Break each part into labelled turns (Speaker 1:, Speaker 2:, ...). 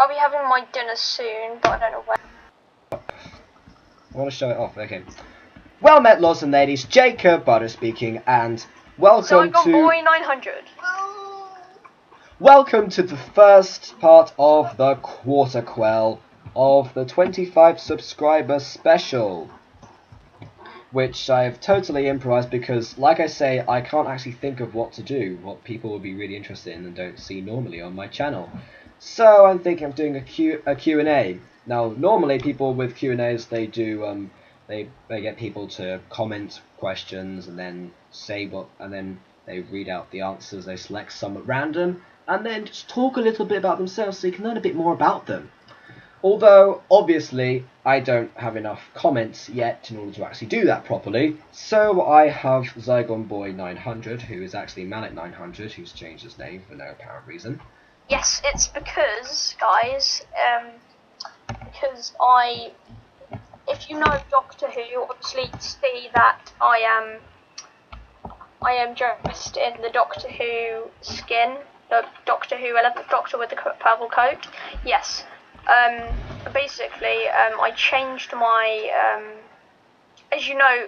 Speaker 1: I'll be having my dinner soon, but I don't know when.
Speaker 2: I want to show it off. Okay. Well met, lords and ladies. Jacob Butter speaking, and welcome
Speaker 1: Zygon
Speaker 2: to
Speaker 1: Boy 900.
Speaker 2: welcome to the first part of the quarter quell of the 25 subscriber special, which I've totally improvised because, like I say, I can't actually think of what to do, what people will be really interested in and don't see normally on my channel. So I'm thinking of doing a Q&A. Now, normally people with Q&As, they do they get people to comment questions and then say and then they read out the answers. They select some at random and then just talk a little bit about themselves so you can learn a bit more about them. Although, obviously, I don't have enough comments yet in order to actually do that properly, so I have Zygon Boy 900, who is actually Mallet 900, who's changed his name for no apparent reason.
Speaker 1: Yes, it's because, guys, because if you know Doctor Who, you obviously see that I am dressed in the Doctor Who skin, the Doctor Who 11th Doctor with the purple coat. Yes. Basically, I changed my, as you know,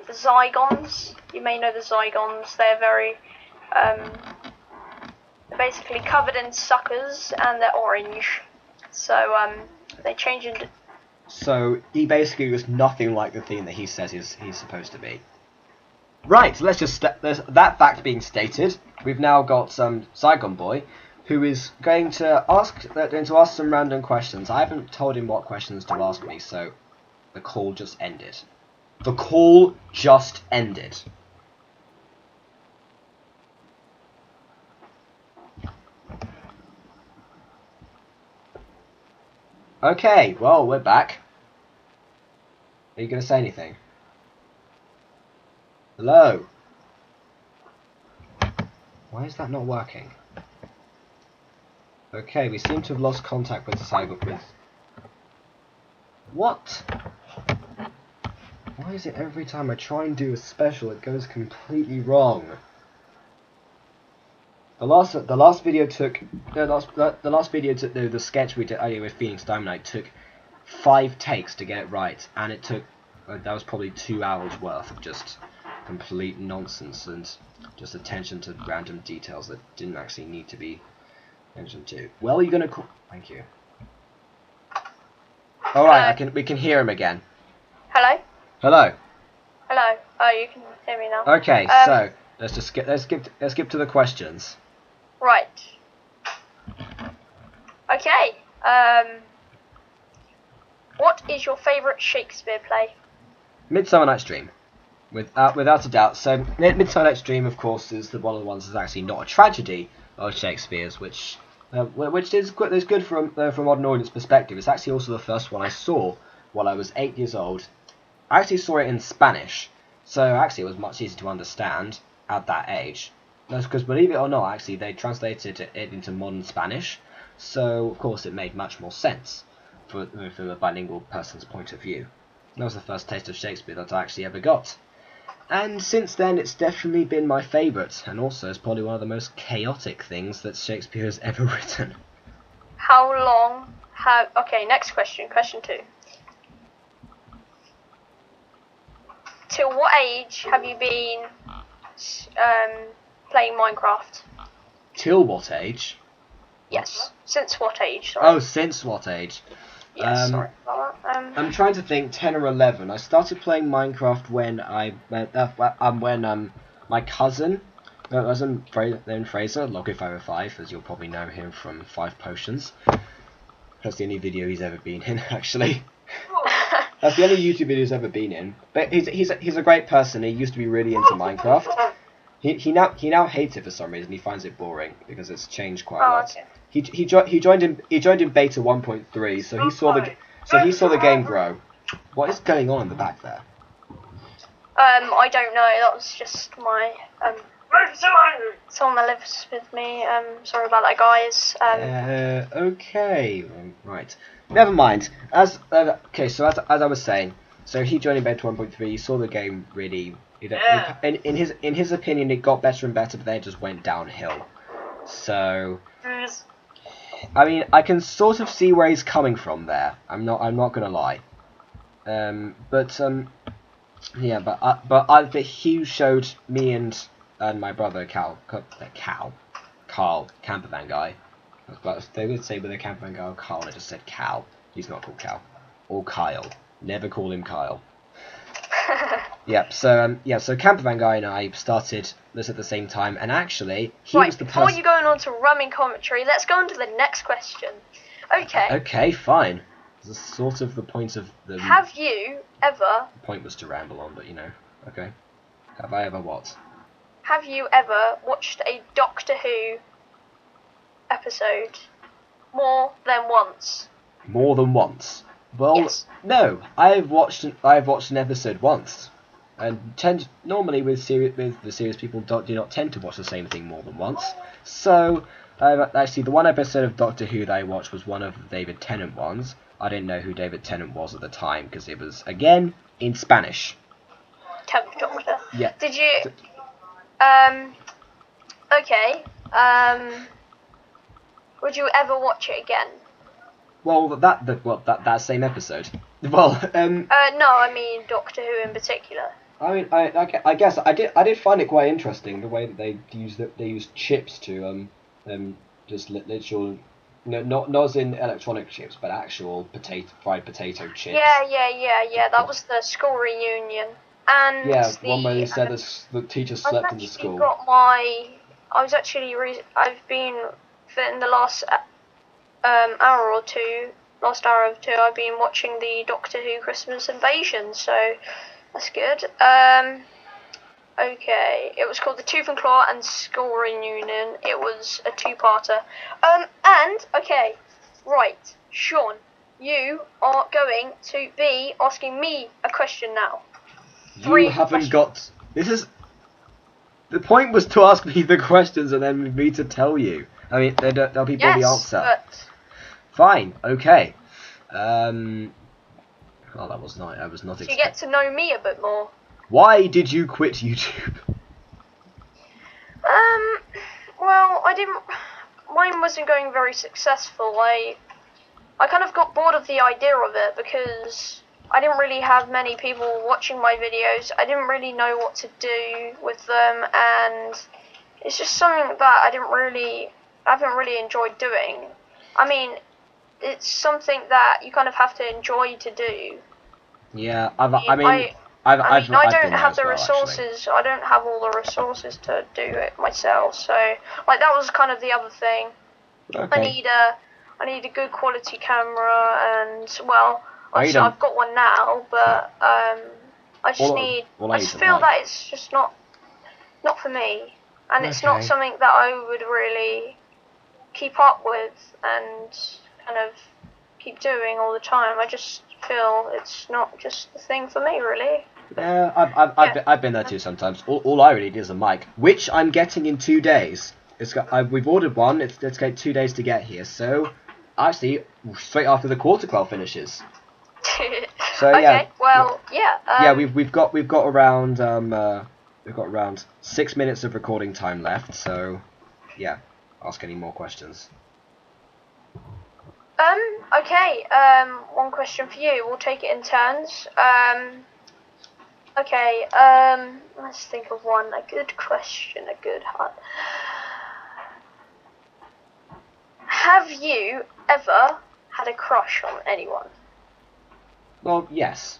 Speaker 1: the Zygons. You may know the Zygons. They're very, basically covered in suckers and they're orange. So, they change into...
Speaker 2: So, he basically was nothing like the theme that he says he's supposed to be. Right, let's just... that fact being stated, we've now got Zygon Boy, who is going to ask some random questions. I haven't told him what questions to ask me, so the call just ended. The call just ended. Okay, well, we're back. Are you going to say anything? Hello? Why is that not working? Okay, we seem to have lost contact with Zygon. What? Why is it every time I try and do a special, it goes completely wrong? The last video took the sketch we did earlier with Phoenix Diamondite took 5 takes to get it right, and it took that was probably 2 hours worth of just complete nonsense and just attention to random details that didn't actually need to be attention to. Well, you're gonna call. Thank you. All right, we can hear him again.
Speaker 1: Hello?
Speaker 2: Hello.
Speaker 1: Hello. Oh, you can hear me now.
Speaker 2: Okay, so let's skip to the questions.
Speaker 1: Right. Okay. What is your favourite Shakespeare play?
Speaker 2: Midsummer Night's Dream, without a doubt. So Midsummer Night's Dream, of course, is one of the ones that's actually not a tragedy of Shakespeare's, which is good from a modern audience perspective. It's actually also the first one I saw while I was 8 years old. I actually saw it in Spanish, so actually it was much easier to understand at that age. That's because, believe it or not, actually they translated it into modern Spanish, so of course it made much more sense from a bilingual person's point of view. That was the first taste of Shakespeare that I actually ever got. And since then it's definitely been my favourite, and also it's probably one of the most chaotic things that Shakespeare has ever written.
Speaker 1: How long have... Okay, next question. Question 2. Till what age have you been playing Minecraft?
Speaker 2: Till what age?
Speaker 1: Yes. Since what age? Sorry.
Speaker 2: Oh, since what age?
Speaker 1: Yes, sorry about that.
Speaker 2: I'm trying to think. 10 or 11. I started playing Minecraft when my cousin, then Fraser, Logger505, as you'll probably know him from 5 Potions. That's the only video he's ever been in, actually. That's the only YouTube video he's ever been in. But he's a great person. He used to be really into Minecraft. He now hates it for some reason. He finds it boring because it's changed quite a lot.
Speaker 1: Okay.
Speaker 2: He joined in beta 1.3, so he saw the game grow. What is going on in the back there?
Speaker 1: I don't know. That was just my someone that lives with me. Sorry about that, guys.
Speaker 2: Okay, right. Never mind. So as I was saying, so he joined in beta 1.3. He saw the game really. In his opinion, it got better and better, but then it just went downhill. So I mean, I can sort of see where he's coming from there. I'm not gonna lie. Yeah, but Hugh showed me and my brother Carl, Campervan guy. But they would say with a Campervan guy or Carl, I just said Cal. He's not called Cal. Or Kyle. Never call him Kyle. Yep. So so Campervan guy and I started this at the same time, and actually he was the person.
Speaker 1: Before you going on to running commentary, let's go on to the next question. Okay.
Speaker 2: Okay, fine. This is sort of the point of the.
Speaker 1: Have you ever?
Speaker 2: The point was to ramble on, but you know. Okay. Have I ever what?
Speaker 1: Have you ever watched a Doctor Who episode more than once?
Speaker 2: More than once? Well,
Speaker 1: yes.
Speaker 2: No. I've watched an episode once, and normally with the series people do not tend to watch the same thing more than once. So actually, the one episode of Doctor Who that I watched was one of the David Tennant ones. I didn't know who David Tennant was at the time because it was again in Spanish.
Speaker 1: 10th Doctor.
Speaker 2: Yeah.
Speaker 1: Did you? Okay. Would you ever watch it again?
Speaker 2: Well, that same episode. Well,
Speaker 1: No, I mean Doctor Who in particular.
Speaker 2: I mean, I guess I did find it quite interesting the way that they used chips to just literal, not as in electronic chips, but actual fried potato chips.
Speaker 1: Yeah. That was the school reunion. And
Speaker 2: yeah, one where they said the teacher slept in the school.
Speaker 1: I've been in the last hour of two, I've been watching the Doctor Who Christmas Invasion, so that's good. Okay, it was called The Tooth and Claw and School Reunion. It was a two-parter. Okay, right, Sean, you are going to be asking me a question now.
Speaker 2: You haven't got... The point was to ask me the questions and then me to tell you. I mean, there'll be the answer.
Speaker 1: But...
Speaker 2: Fine, okay. Well, I was not expecting...
Speaker 1: You get to know me a bit more.
Speaker 2: Why did you quit YouTube?
Speaker 1: Well, I didn't... Mine wasn't going very successful. I kind of got bored of the idea of it because I didn't really have many people watching my videos. I didn't really know what to do with them, and it's just something that I haven't really enjoyed doing. I mean, it's something that you kind of have to enjoy to do.
Speaker 2: Yeah,
Speaker 1: I don't have the resources.
Speaker 2: Actually.
Speaker 1: I don't have all the resources to do it myself. So, like, that was kind of the other thing.
Speaker 2: Okay.
Speaker 1: I need a good quality camera, and well, I've got one now, but I just feel that it's just not for me, and it's not something that I would really keep up with and kind of keep doing all the time. I just feel it's not just the thing for me, really.
Speaker 2: Yeah, I've been there too sometimes. All I really need is a mic, which I'm getting in 2 days. We've ordered one. It's going to take 2 days to get here. So, actually, straight after the quarter quell finishes. So
Speaker 1: okay. Well, yeah.
Speaker 2: Yeah, we've got around 6 minutes of recording time left. So, yeah, ask any more questions.
Speaker 1: Okay. One question for you. We'll take it in turns. Okay. Let's think of one. A good question. A good one. Have you ever had a crush on anyone?
Speaker 2: Well, yes.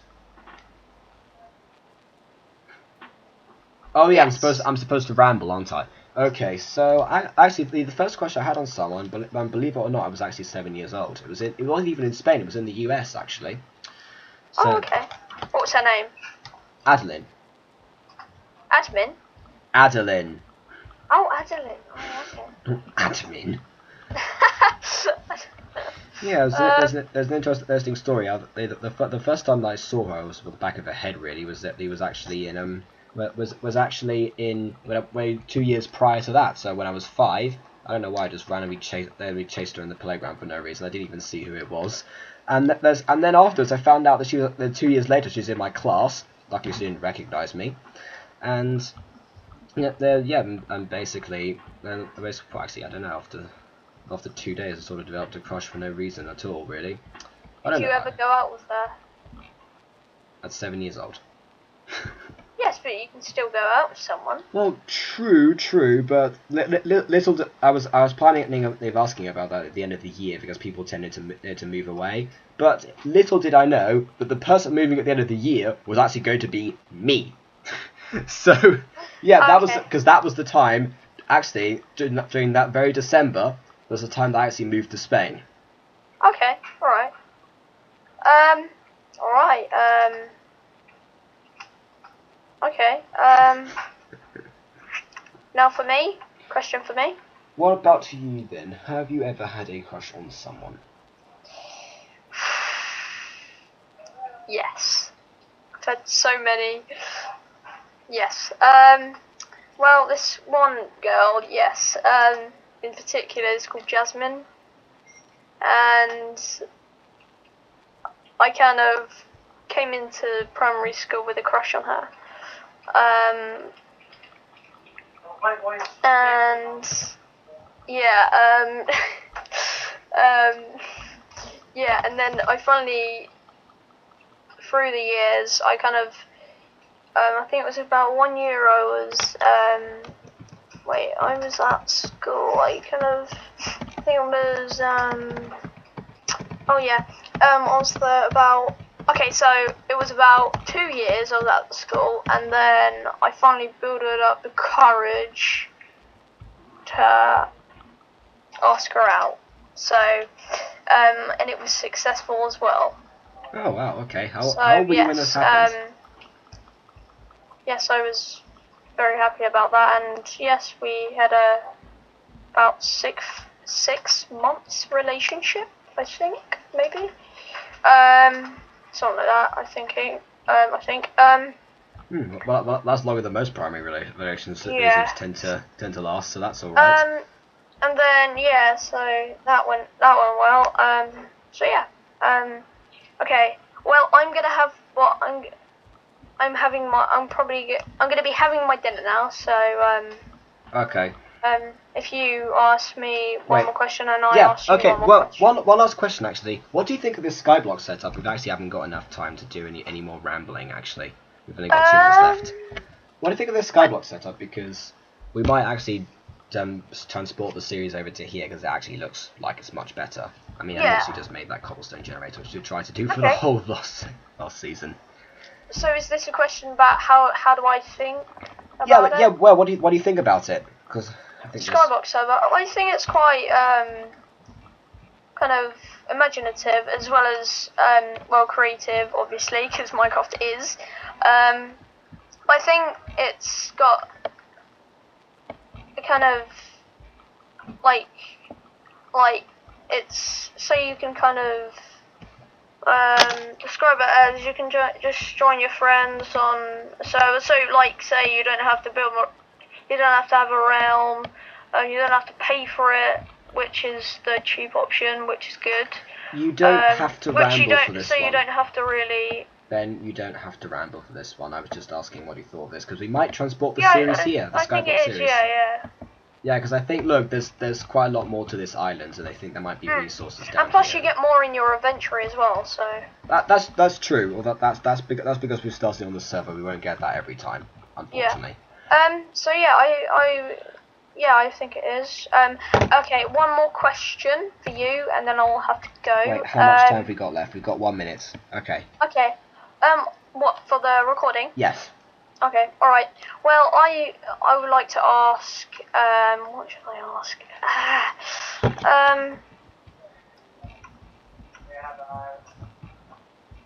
Speaker 2: Oh yeah,
Speaker 1: yes.
Speaker 2: I'm supposed to ramble, aren't I? Okay, so actually the first question I had on someone, believe it or not, I was actually 7 years old. It wasn't even in Spain. It was in the US actually. So,
Speaker 1: oh, okay. What was her name?
Speaker 2: Adeline.
Speaker 1: Admin?
Speaker 2: Adeline.
Speaker 1: Oh, Adeline. Oh, okay.
Speaker 2: Admin. Yeah, there's an interesting story. The first time that I saw her, I was with the back of her head. Really, was that he was actually in was actually in 2 years prior to that. So when I was 5, I don't know why I just randomly chased her in the playground for no reason. I didn't even see who it was. And then afterwards, I found out that 2 years later she was in my class. Luckily, she didn't recognise me. And basically, actually, I don't know. after 2 days, I sort of developed a crush for no reason at all, really.
Speaker 1: Did you ever go out with her?
Speaker 2: At 7 years old.
Speaker 1: Yes, but you can still go out with someone.
Speaker 2: Well, true, but I was planning on asking about that at the end of the year because people tended to move away. But little did I know that the person moving at the end of the year was actually going to be me. So yeah, that was the time. Actually, during that very December was the time that I actually moved to Spain.
Speaker 1: Okay, alright. Alright, okay, now for me, question for me.
Speaker 2: What about you then? Have you ever had a crush on someone?
Speaker 1: Yes. I've had so many. Yes. Well, this one girl, yes, in particular is called Jasmine. And I kind of came into primary school with a crush on her. And yeah, yeah, and then I finally, through the years, I kind of, I think it was about 1 year I was, I was at school, I think it was, I was there about, okay, so it was about 2 years I was at the school, and then I finally built up the courage to ask her out. So, and it was successful as well.
Speaker 2: Oh wow, okay. How old were you when this happened?
Speaker 1: Yes, I was very happy about that, and yes, we had about six months relationship, I think, maybe. Something like that, I think.
Speaker 2: Well, that's longer than most primary relationships tend to last, so that's all
Speaker 1: right. And then yeah, so that went well. So yeah. Okay. Well, I'm gonna have I'm gonna be having my dinner now. So
Speaker 2: Okay.
Speaker 1: If you ask me one more question and I ask you one more question.
Speaker 2: One last question actually. What do you think of this skyblock setup? We actually haven't got enough time to do any more rambling actually. We've only got 2 minutes left. What do you think of this skyblock setup? Because we might actually transport the series over to here because it actually looks like it's much better. I mean, unless you just made that cobblestone generator, which we tried to do for the whole of last season.
Speaker 1: So is this a question about how do I think about it?
Speaker 2: Yeah. Well, what do you think about it? Because I think
Speaker 1: Skybox server. I think it's quite kind of imaginative as well as creative, obviously, because Minecraft is. I think it's got a kind of like it's so you can kind of describe it as you can just join your friends on a server. So like say you don't have to you don't have to have a realm, you don't have to pay for it, which is the cheap option, which is good.
Speaker 2: You don't have to ramble for this one.
Speaker 1: So you don't have to really.
Speaker 2: Ben, you don't have to ramble for this one. I was just asking what you thought of this because we might transport the series here, the Skyblock series. Yeah, because I think there's quite a lot more to this island, and I think there might be resources down here.
Speaker 1: And plus, you get more in your inventory as well. So
Speaker 2: that's true. Well, that's because we're starting on the server. We won't get that every time, unfortunately.
Speaker 1: Yeah. So yeah, I think it is. Okay, one more question for you, and then I'll have to go.
Speaker 2: Wait, how much time have we got left? We've got 1 minute. Okay.
Speaker 1: Okay. What, for the recording?
Speaker 2: Yes.
Speaker 1: Okay. All right. Well, I would like to ask. What should I ask?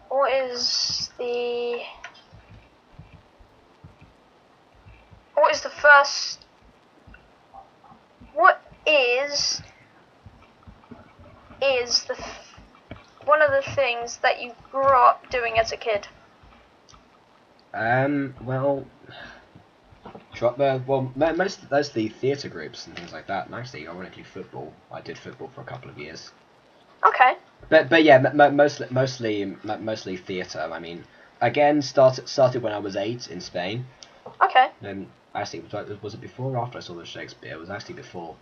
Speaker 1: What is the first? What is one of the things that you grew up doing as a kid?
Speaker 2: Mostly theatre groups and things like that. And actually, ironically, football. I did football for a couple of years.
Speaker 1: Okay.
Speaker 2: But yeah, mostly theatre. I mean, again, started when I was 8 in Spain.
Speaker 1: Okay.
Speaker 2: Then actually, was it before or after I saw the Shakespeare? It was actually before.